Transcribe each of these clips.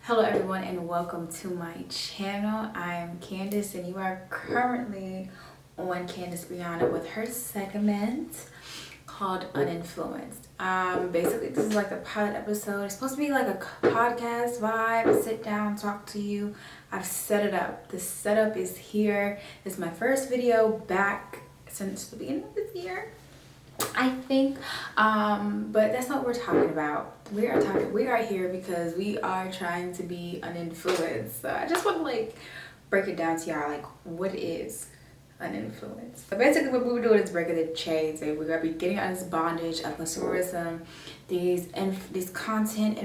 Hello everyone and welcome to my channel. I'm Candace and you are currently on Candace Brianna with her segment called Uninfluenced. Basically this is like a pilot episode. It's supposed to be like a podcast vibe, sit down, talk to you. I've set it up. The setup is here. It's my first video back since the beginning of this year, I think, but that's not what we're talking about. We are here because we are trying to be uninfluenced. So I just want to like break it down to y'all, like what is uninfluenced. So basically what we're doing is breaking the chains, and we're gonna be getting out of this bondage of consumerism. These content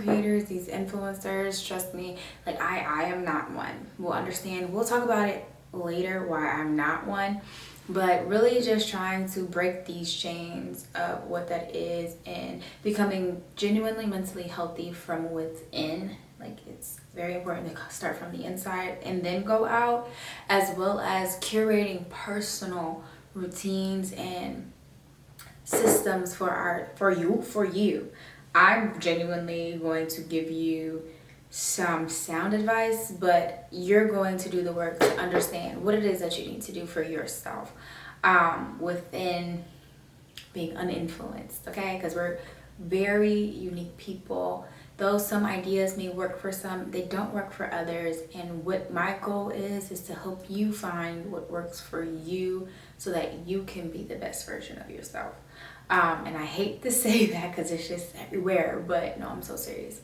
creators, these influencers, trust me, like I am not one. We'll understand, we'll talk about it later why I'm not one. But really just trying to break these chains of what that is and becoming genuinely mentally healthy from within. Like it's very important to start from the inside and then go out, as well as curating personal routines and systems for you. I'm genuinely going to give you some sound advice, but you're going to do the work to understand what it is that you need to do for yourself within being uninfluenced, okay? Because we're very unique people. Though some ideas may work for some, they don't work for others. And what my goal is to help you find what works for you so that you can be the best version of yourself. And I hate to say that because it's just everywhere, but no, I'm so serious.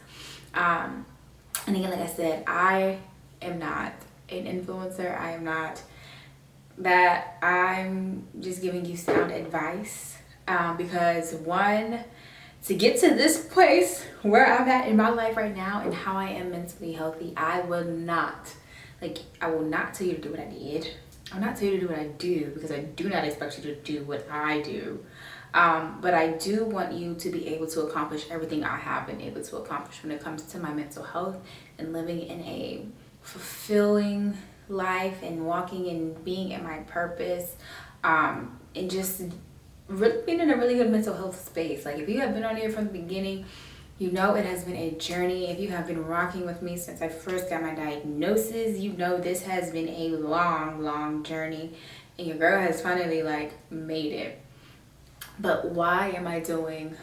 And again, like I said, I am not an influencer. I am not that. I'm just giving you sound advice because one, to get to this place where I'm at in my life right now and how I am mentally healthy, I will not tell you to do what I did. I'll not tell you to do what I do because I do not expect you to do what I do. But I do want you to be able to accomplish everything I have been able to accomplish when it comes to my mental health and living in a fulfilling life and walking and being in my purpose, and just really being in a really good mental health space. Like if you have been on here from the beginning, you know it has been a journey. If you have been rocking with me since I first got my diagnosis, you know this has been a long journey, and your girl has finally like made it. But why am I doing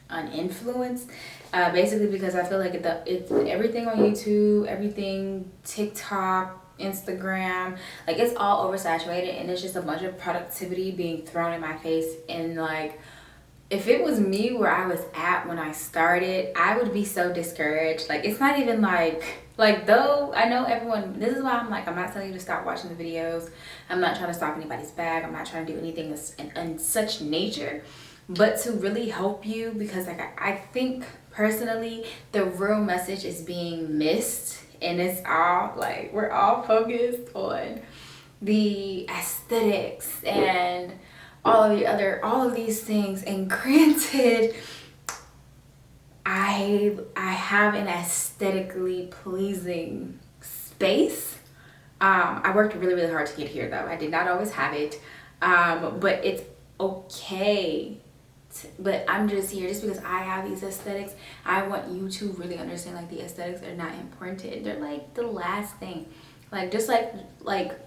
uninfluenced? Basically because I feel like it's everything on YouTube, everything TikTok, Instagram, like it's all oversaturated, and it's just a bunch of productivity being thrown in my face. And like if it was me where I was at when I started, I would be so discouraged. Like it's not even like though I know everyone, this is why I'm like, I'm not telling you to stop watching the videos. I'm not trying to stop anybody's bag. I'm not trying to do anything in such nature, but to really help you, because like I think personally the real message is being missed, and it's all like we're all focused on the aesthetics and all of these things. And granted, I have an aesthetically pleasing space. I worked really hard to get here though. I did not always have it, but it's okay. But I'm just here just because I have these aesthetics. I want you to really understand like the aesthetics are not important. They're like the last thing. Like just like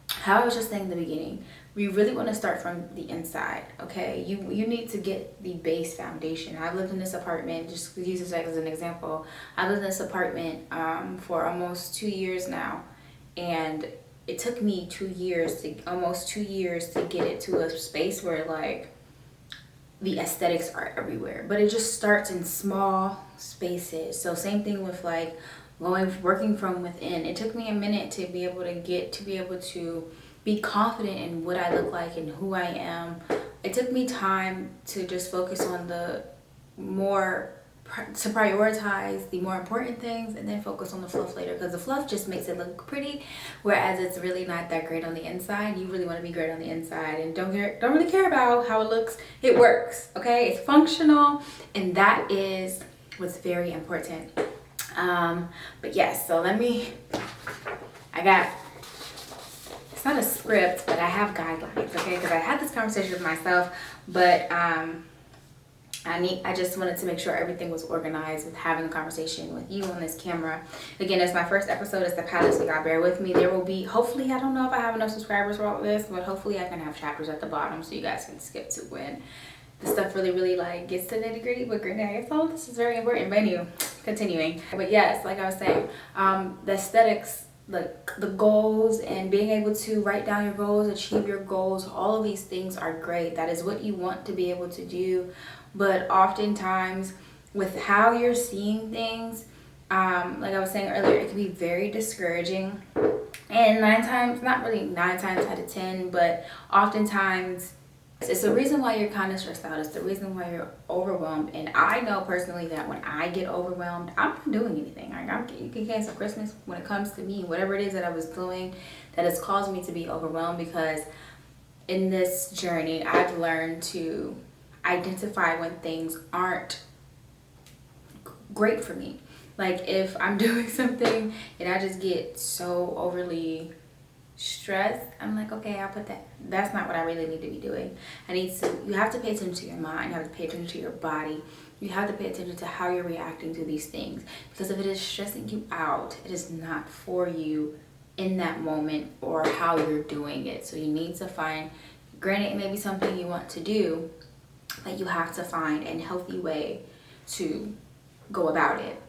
how I was just saying in the beginning, we really want to start from the inside, okay? You need to get the base foundation. I've lived in this apartment, just to use this as an example. I lived in this apartment for almost 2 years now, and it took me almost 2 years to get it to a space where like the aesthetics are everywhere. But it just starts in small spaces. So same thing with like working from within. It took me a minute to be able to be confident in what I look like and who I am. It took me time to just focus on to prioritize the more important things and then focus on the fluff later, because the fluff just makes it look pretty, whereas it's really not that great on the inside. You really want to be great on the inside and don't really care about how it looks. It works, okay? It's functional, and that is what's very important. But yes, so it's not a script, but I have guidelines, okay? Because I had this conversation with myself, but I just wanted to make sure everything was organized with having a conversation with you on this camera. Again, it's my first episode. It's the pilot, so y'all bear with me. There will be, hopefully, I don't know if I have enough subscribers for all of this, but hopefully I can have chapters at the bottom so you guys can skip to when the stuff really like gets to nitty gritty. But granted, all this is very important. But anyway, continuing. But yes, like I was saying, the aesthetics, like the goals and being able to write down your goals, achieve your goals, all of these things are great. That is what you want to be able to do. But oftentimes with how you're seeing things, like I was saying earlier, it can be very discouraging. And nine times out of 10, but oftentimes it's the reason why you're kind of stressed out. It's the reason why you're overwhelmed. And I know personally that when I get overwhelmed, I'm not doing anything. Like you can cancel Christmas when it comes to me, whatever it is that I was doing that has caused me to be overwhelmed, because in this journey, I've learned to identify when things aren't great for me. Like if I'm doing something and I just get so overly stressed, I'm like, okay, I'll put that's not what I really need to be doing. You have to pay attention to your mind, you have to pay attention to your body, you have to pay attention to how you're reacting to these things, because if it is stressing you out, it is not for you in that moment or how you're doing it. So you need to find, granted it may be something you want to do, but you have to find a healthy way to go about it.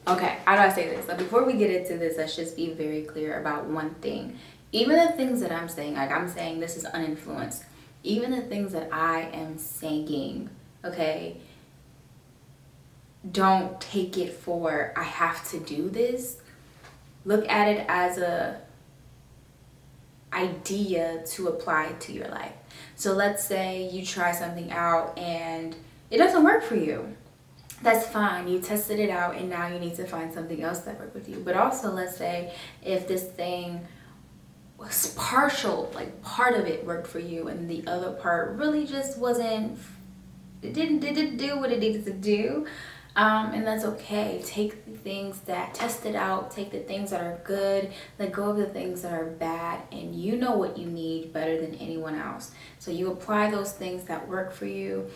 Okay, how do I say this? So before we get into this, let's just be very clear about one thing. Even the things that I'm saying, like I'm saying this is uninfluenced, even the things that I am saying, okay, don't take it for I have to do this. Look at it as a idea to apply to your life. So let's say you try something out and it doesn't work for you. That's fine. You tested it out and now you need to find something else that works with you. But also, let's say if this thing was partial, like part of it worked for you and the other part really just wasn't, it didn't do what it needed to do. And that's okay. Take the things that, test it out, take the things that are good, let go of the things that are bad, and you know what you need better than anyone else. So you apply those things that work for you,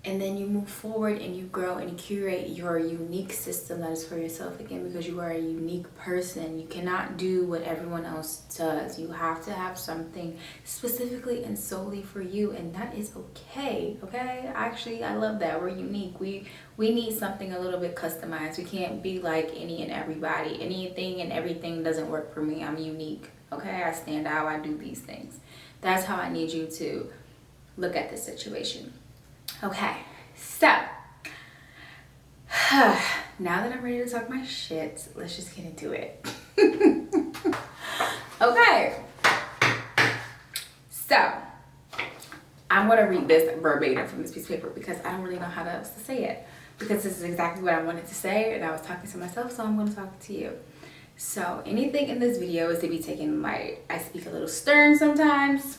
and then you move forward and you grow and you curate your unique system that is for yourself, again, because you are a unique person. You cannot do what everyone else does. You have to have something specifically and solely for you, and that is okay. Okay, actually I love that. We're unique. We need something a little bit customized. We can't be like any and everybody. Anything and everything doesn't work for me. I'm unique. Okay, I stand out. I do these things. That's how I need you to look at this situation. Okay, so now that I'm ready to talk my shit, let's just get into it. Okay, so I'm gonna read this verbatim from this piece of paper because I don't really know how else to say it, because this is exactly what I wanted to say and I was talking to myself, so I'm going to talk to you. So anything in this video is to be taken light. I speak a little stern sometimes,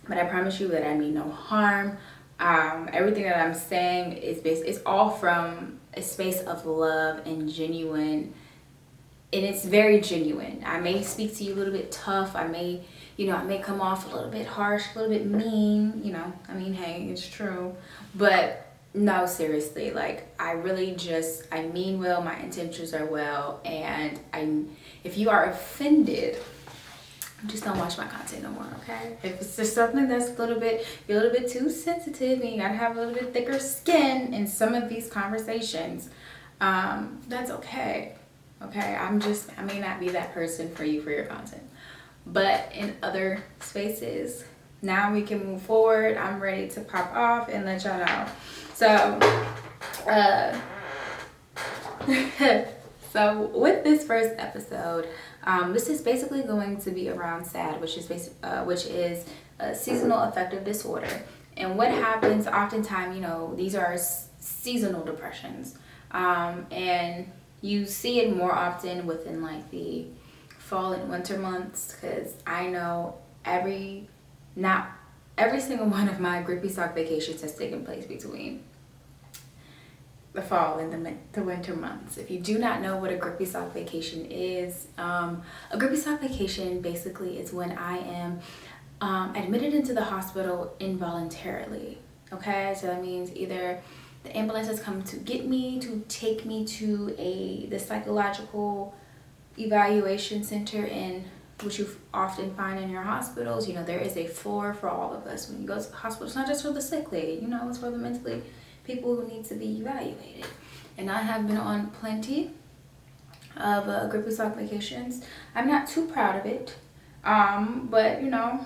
but I promise you that I mean no harm. Everything that I'm saying is all from a space of love and genuine, and it's very genuine. I may speak to you a little bit tough. I may come off a little bit harsh, a little bit mean, I mean, hey, it's true. But no, seriously, like I mean well, my intentions are well, and if you are offended, just don't watch my content no more, okay? If it's just something that's you're a little bit too sensitive and you gotta have a little bit thicker skin in some of these conversations, that's okay, okay? I may not be that person for you for your content. But in other spaces, now we can move forward. I'm ready to pop off and let y'all know. So, so with this first episode, this is basically going to be around SAD, which is Seasonal Affective Disorder. And what happens oftentimes, these are seasonal depressions, and you see it more often within like the fall and winter months, because I know not every single one of my grippy sock vacations has taken place between the fall and the winter months. If you do not know what a grippy sock vacation is, a grippy sock vacation basically is when I am admitted into the hospital involuntarily. Okay, so that means either the ambulance has come to get me, to take me to the psychological evaluation center, in which you often find in your hospitals. You know, there is a floor for all of us when you go to the hospital. It's not just for the sickly, you know, it's for the mentally people who need to be evaluated. And I have been on plenty of grippy sock vacations. I'm not too proud of it, but you know,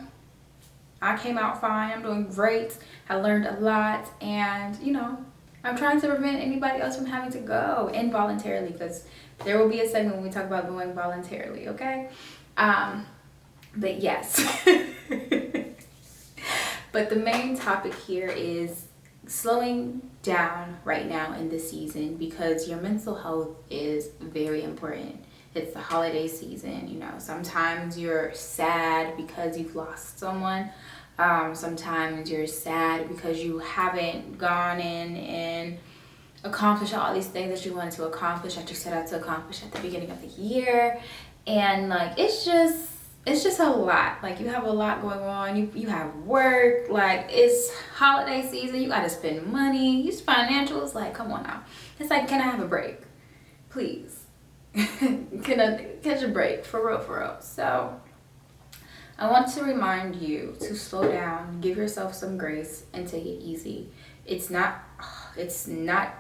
I came out fine. I'm doing great. I learned a lot, and you know, I'm trying to prevent anybody else from having to go involuntarily, because there will be a segment when we talk about going voluntarily, okay? But yes. But the main topic here is slowing down right now in this season, because your mental health is very important. It's the holiday season, you know. Sometimes you're sad because you've lost someone. Sometimes you're sad because you haven't gone in and accomplished all these things that you wanted to accomplish, that you set out to accomplish at the beginning of the year. And like, it's just a lot. Like, you have a lot going on. You have work. Like, it's holiday season. You gotta spend money. Use financials. Like, come on now. It's like, can I have a break? Please. Can I catch a break? For real, for real. So I want to remind you to slow down, give yourself some grace, and take it easy. It's not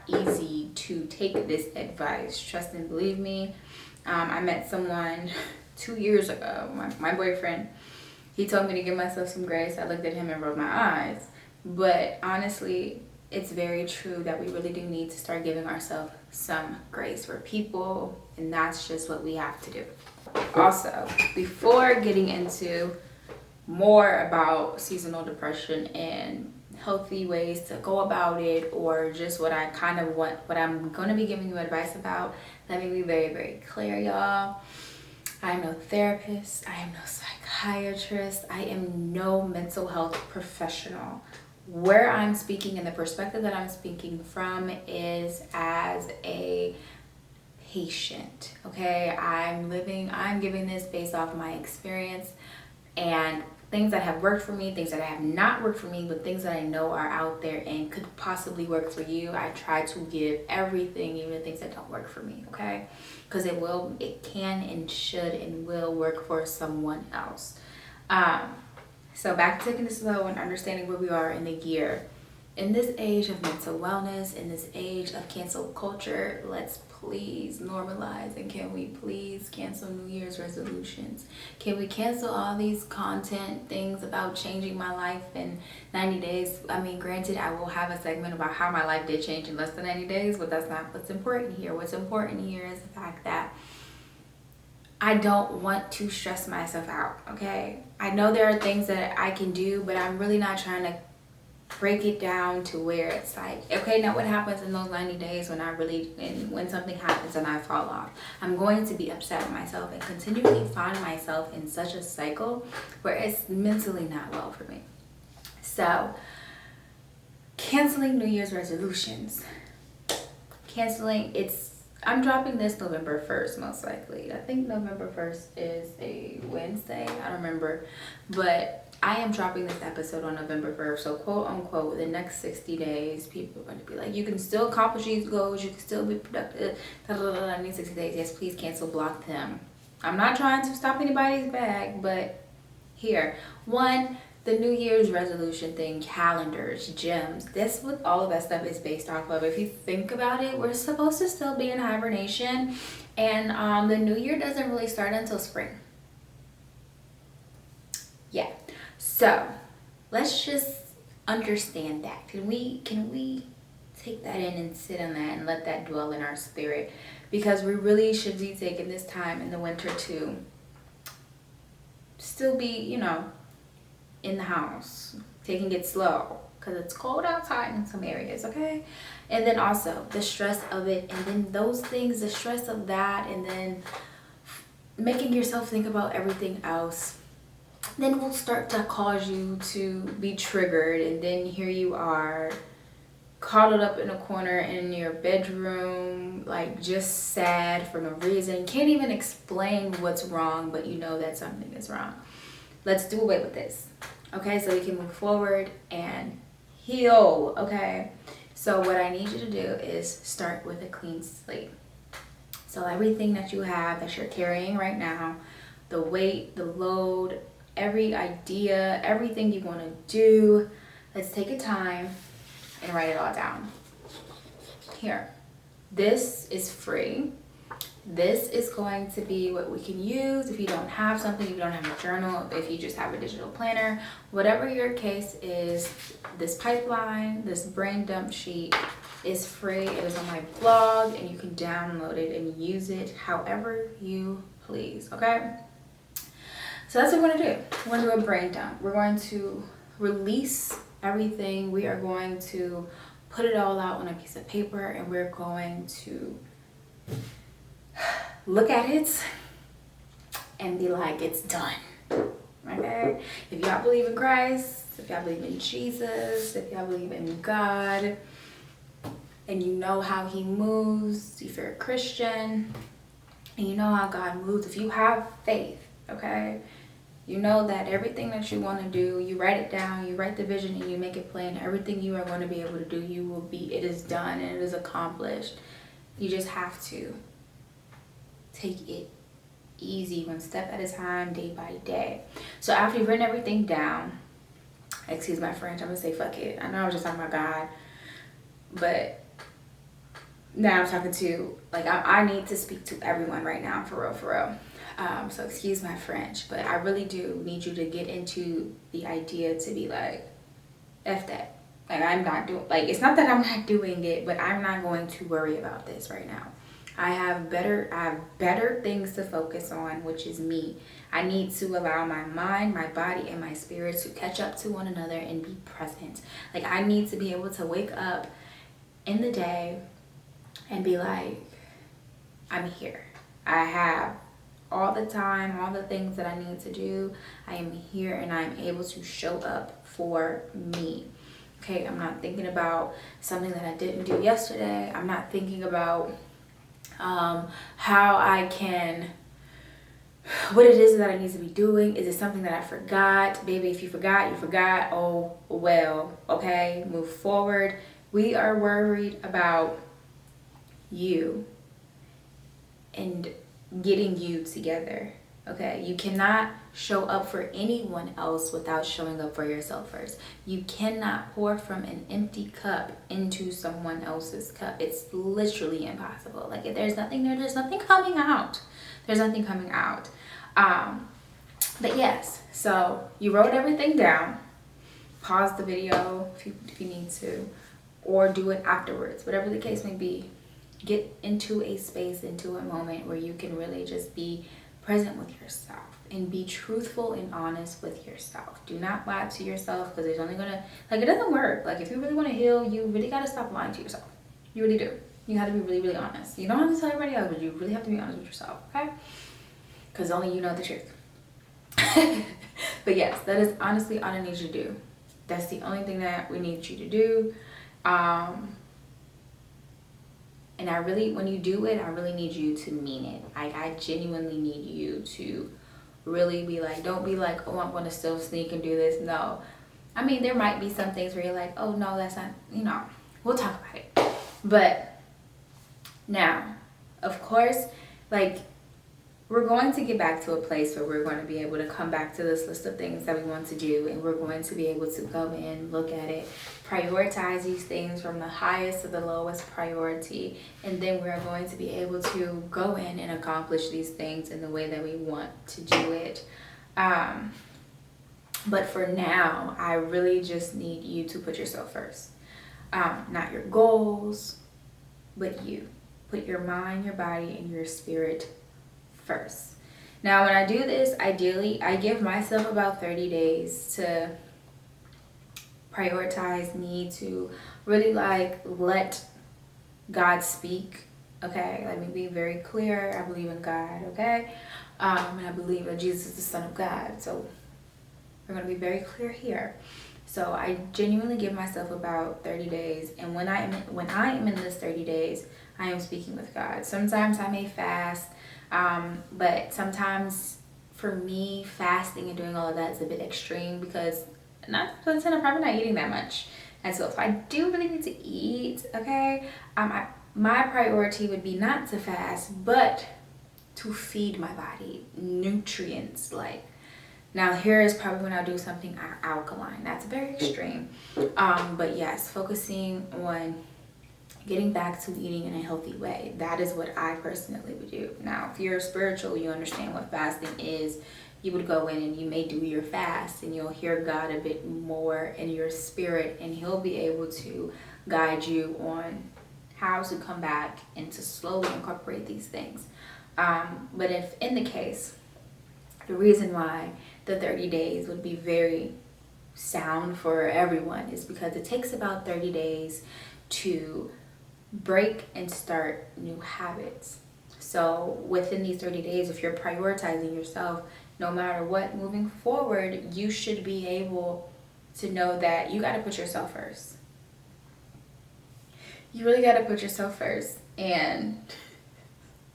easy to take this advice. Trust and believe me. I met someone 2 years ago, my boyfriend. He told me to give myself some grace. I looked at him and rolled my eyes. But honestly, it's very true that we really do need to start giving ourselves some grace. We're people, and that's just what we have to do. Also, before getting into more about seasonal depression and healthy ways to go about it, or just what I'm going to be giving you advice about, let me be very, very clear, y'all. I am no therapist. I am no psychiatrist. I am no mental health professional. Where I'm speaking and the perspective that I'm speaking from is as a patient, okay? I'm giving this based off my experience and things that have worked for me, things that have not worked for me, but things that I know are out there and could possibly work for you. I try to give everything, even the things that don't work for me, okay? Because it can and should and will work for someone else. So back to taking it slow and understanding where we are in the year. In this age of mental wellness, in this age of cancel culture, let's please normalize, and can we please cancel New Year's resolutions? Can we cancel all these content things about changing my life in 90 days? I mean, granted, I will have a segment about how my life did change in less than 90 days, but that's not what's important here. What's important here is the fact that I don't want to stress myself out, okay? I know there are things that I can do, but I'm really not trying to break it down to where it's like, okay, now what happens in those 90 days when something happens and I fall off? I'm going to be upset with myself and continually find myself in such a cycle where it's mentally not well for me. So, canceling New Year's resolutions. I'm dropping this November 1st, most likely. I think November 1st is a Wednesday. I don't remember. But I am dropping this episode on November 1st. So, quote unquote, within the next 60 days, people are going to be like, you can still accomplish these goals. You can still be productive. I need 60 days. Yes, please cancel, block them. I'm not trying to stop anybody's bag, but here. One, the New Year's resolution thing, calendars, gyms, that's what all of that stuff is based off of. If you think about it, we're supposed to still be in hibernation, and the New Year doesn't really start until spring. Yeah, so let's just understand that. Can we take that in and sit on that and let that dwell in our spirit? Because we really should be taking this time in the winter to still be, in the house, taking it slow, because it's cold outside in some areas, okay? And then also the stress of it, and then those things, the stress of that, and then making yourself think about everything else, then will start to cause you to be triggered, and then here you are coddled up in a corner in your bedroom, like just sad for no reason, can't even explain what's wrong, but you know that something is wrong. Let's do away with this, okay? So we can move forward and heal, okay? So what I need you to do is start with a clean slate. So everything that you have, that you're carrying right now, the weight, the load, every idea, everything you want to do, let's take a time and write it all down. Here, this is free. This is going to be what we can use if you don't have something, if you don't have a journal, if you just have a digital planner, whatever your case is. This pipeline, this brain dump sheet is free. It is on my blog and you can download it and use it however you please, okay? So that's what we're gonna do. We're gonna do a brain dump. We're going to release everything. We are going to put it all out on a piece of paper and we're going to look at it and be like, it's done, okay? If y'all believe in Christ, if y'all believe in Jesus, if y'all believe in God, and you know how he moves, if you're a Christian, and you know how God moves, if you have faith, okay? You know that everything that you want to do, you write it down, you write the vision and you make it plain. Everything you are going to be able to do, it is done and it is accomplished. You just have to take it easy, one step at a time, day by day. So after you've written everything down, excuse my French, I'm gonna say fuck it. I know I was just talking about God, but now I'm talking to, like, I need to speak to everyone right now, for real, for real. So excuse my French, but I really do need you to get into the idea to be like, F that. Like, I'm not doing, like, it's not that I'm not doing it, but I'm not going to worry about this right now. I have better things to focus on, which is me. I need to allow my mind, my body, and my spirit to catch up to one another and be present. Like, I need to be able to wake up in the day and be like, I'm here. I have all the time, all the things that I need to do. I am here and I'm able to show up for me. Okay, I'm not thinking about something that I didn't do yesterday. I'm not thinking about how I can, what it is that I need to be doing. Is it something that I forgot? Baby, if you forgot, you forgot. Oh, well, okay, move forward. We are worried about you and getting you together, okay? You cannot show up for anyone else without showing up for yourself first. You cannot pour from an empty cup into someone else's cup. It's literally impossible. Like, if there's nothing there, there's nothing coming out. There's nothing coming out. But yes, so you wrote everything down. Pause the video if you need to, or do it afterwards, whatever the case may be. Get into a space, into a moment where you can really just be present with yourself and be truthful and honest with yourself. Do not lie to yourself, because there's only gonna, like, it doesn't work. Like, if you really want to heal, you really got to stop lying to yourself. You really do. You have to be really, really honest. You don't have to tell everybody else, but you really have to be honest with yourself, okay? Because only you know the truth. But yes, that is honestly all I need you to do. That's the only thing that we need you to do. And I really, when you do it, I really need you to mean it. Like, I genuinely need you to really be like, don't be like, oh, I'm going to still sneak and do this. No. I mean, there might be some things where you're like, oh, no, that's not, you know, we'll talk about it. But now, of course, like, we're going to get back to a place where we're going to be able to come back to this list of things that we want to do, and we're going to be able to go in, look at it, prioritize these things from the highest to the lowest priority, and then we're going to be able to go in and accomplish these things in the way that we want to do it. But for now, I really just need you to put yourself first. Not your goals, but you. Put your mind, your body, and your spirit first. Now, when I do this, ideally, I give myself about 30 days to prioritize me, to really, like, let God speak, okay? Let me be very clear. I believe in God, okay? And I believe that Jesus is the Son of God. So we're going to be very clear here. So I genuinely give myself about 30 days. And when I am in this 30 days, I am speaking with God. Sometimes I may fast. But sometimes for me, fasting and doing all of that is a bit extreme, because 9 times out of 10, I'm probably not eating that much. And so if I do really need to eat, okay, my priority would be not to fast, but to feed my body nutrients. Like, now here is probably when I'll do something alkaline. That's very extreme. But yes, focusing on getting back to eating in a healthy way. That is what I personally would do. Now, if you're spiritual, you understand what fasting is. You would go in and you may do your fast and you'll hear God a bit more in your spirit, and he'll be able to guide you on how to come back and to slowly incorporate these things. But if in the case, the reason why the 30 days would be very sound for everyone is because it takes about 30 days to break and start new habits. So within these 30 days, if you're prioritizing yourself, no matter what, moving forward, you should be able to know that you got to put yourself first. You really got to put yourself first. And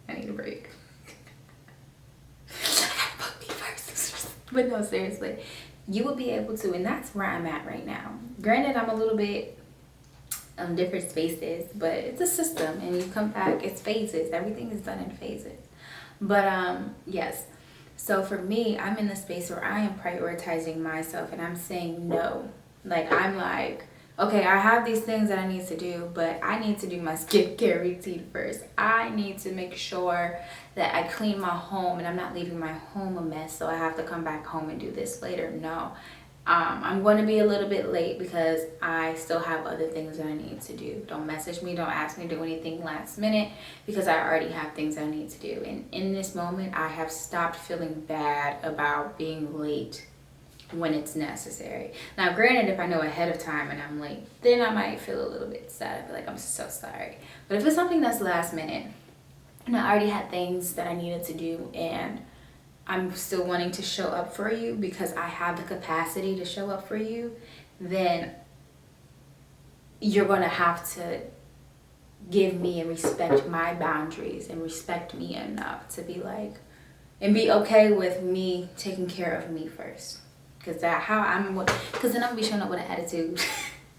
I need a break. I gotta put me first. But no, seriously, you will be able to, and that's where I'm at right now. Granted, I'm a little bit different spaces, but it's a system, and you come back, it's phases. Everything is done in phases. But yes, so for me, I'm in the space where I am prioritizing myself, and I'm saying no. Like, I'm like, okay, I have these things that I need to do, but I need to do my skincare routine first. I need to make sure that I clean my home and I'm not leaving my home a mess, so I have to come back home and do this later. No. I'm going to be a little bit late because I still have other things that I need to do. Don't message me. Don't ask me to do anything last minute because I already have things I need to do. And in this moment, I have stopped feeling bad about being late when it's necessary. Now, granted, if I know ahead of time and I'm late, then I might feel a little bit sad. I feel like I'm so sorry. But if it's something that's last minute and I already had things that I needed to do and I'm still wanting to show up for you because I have the capacity to show up for you, then you're going to have to give me and respect my boundaries and respect me enough to be like, and be okay with me taking care of me first. Because then I'm going to be showing up with an attitude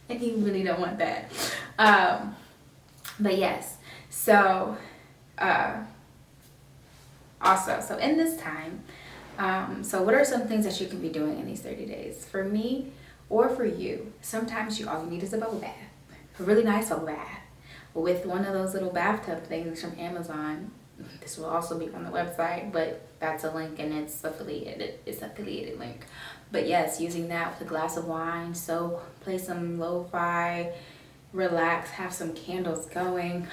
and you really don't want that. But yes, so also, so in this time, so what are some things that you can be doing in these 30 days? For me or for you, sometimes all you need is a bubble bath. A really nice bubble bath with one of those little bathtub things from Amazon. This will also be on the website, but that's a link and it's affiliated. It's an affiliated link. But yes, using that with a glass of wine, so play some lo-fi, relax, have some candles going.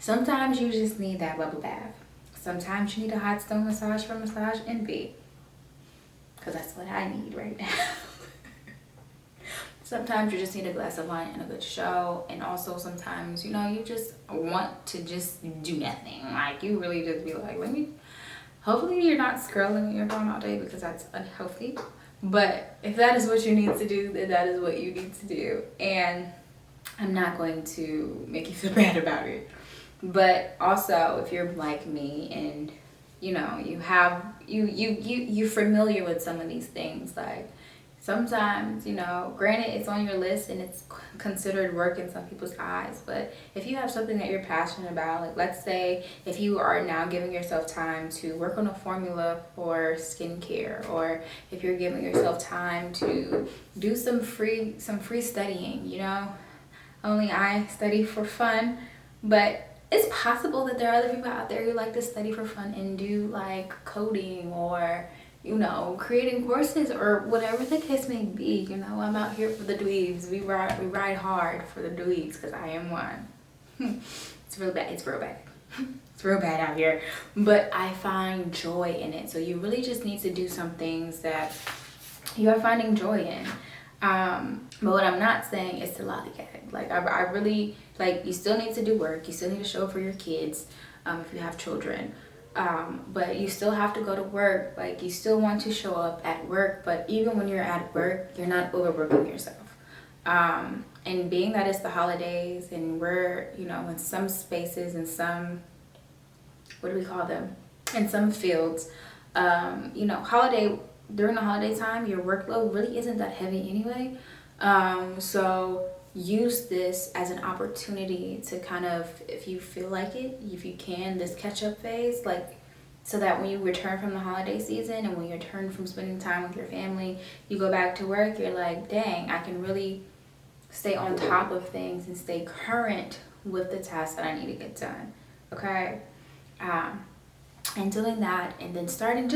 Sometimes you just need that bubble bath. Sometimes you need a hot stone massage for Massage Envy, because that's what I need right now. Sometimes you just need a glass of wine and a good show, and also sometimes, you just want to just do nothing. Like, you really just be like, hopefully you're not scrolling your phone all day because that's unhealthy. But if that is what you need to do, then that is what you need to do. And I'm not going to make you feel bad about it. But also, if you're like me and you're familiar with some of these things, like sometimes, granted it's on your list and it's considered work in some people's eyes, but if you have something that you're passionate about, like let's say if you are now giving yourself time to work on a formula for skincare, or if you're giving yourself time to do some free studying, only I study for fun, but it's possible that there are other people out there who like to study for fun and do like coding or, creating courses or whatever the case may be. I'm out here for the dweebs. We ride hard for the dweebs because I am one. It's real bad. It's real bad. It's real bad out here. But I find joy in it. So you really just need to do some things that you are finding joy in. But what I'm not saying is to lollygag. Like, I really, you still need to do work. You still need to show up for your kids, if you have children. But you still have to go to work. Like, you still want to show up at work, but even when you're at work, you're not overworking yourself. And being that it's the holidays and we're, in some spaces and some, what do we call them? In some fields, during the holiday time, your workload really isn't that heavy anyway. So use this as an opportunity to kind of, if you feel like it, if you can, this catch up phase, like, so that when you return from the holiday season and when you return from spending time with your family, you go back to work, you're like, dang, I can really stay on top of things and stay current with the tasks that I need to get done. Okay? And doing that, and then starting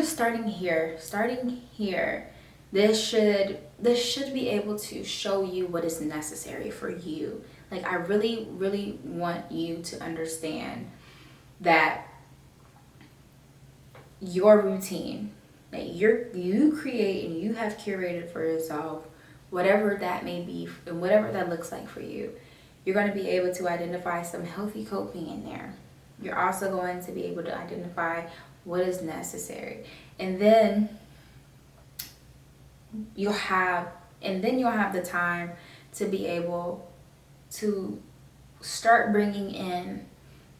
here, this should be able to show you what is necessary for you. Like, I really want you to understand that your routine that you create and you have curated for yourself, whatever that may be and whatever that looks like for you, you're going to be able to identify some healthy coping in there. You're also going to be able to identify what is necessary, and then you'll have the time to be able to start bringing in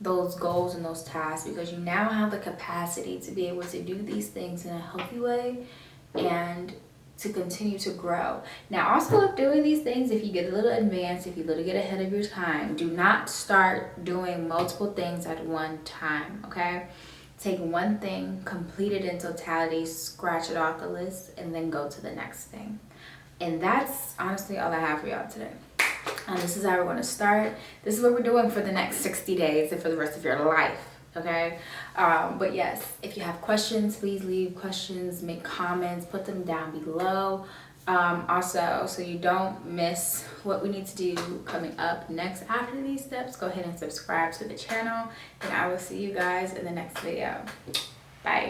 those goals and those tasks, because you now have the capacity to be able to do these things in a healthy way and to continue to grow. Now, also with doing these things, if you get a little advanced, if you get ahead of your time, do not start doing multiple things at one time, okay? Take one thing, complete it in totality, scratch it off the list, and then go to the next thing. And that's honestly all I have for y'all today. This is how we're going to start. This is what we're doing for the next 60 days and for the rest of your life, okay? But yes, if you have questions, please leave questions, make comments, put them down below. Also, so you don't miss what we need to do coming up next after these steps, go ahead and subscribe to the channel, and I will see you guys in the next video. Bye.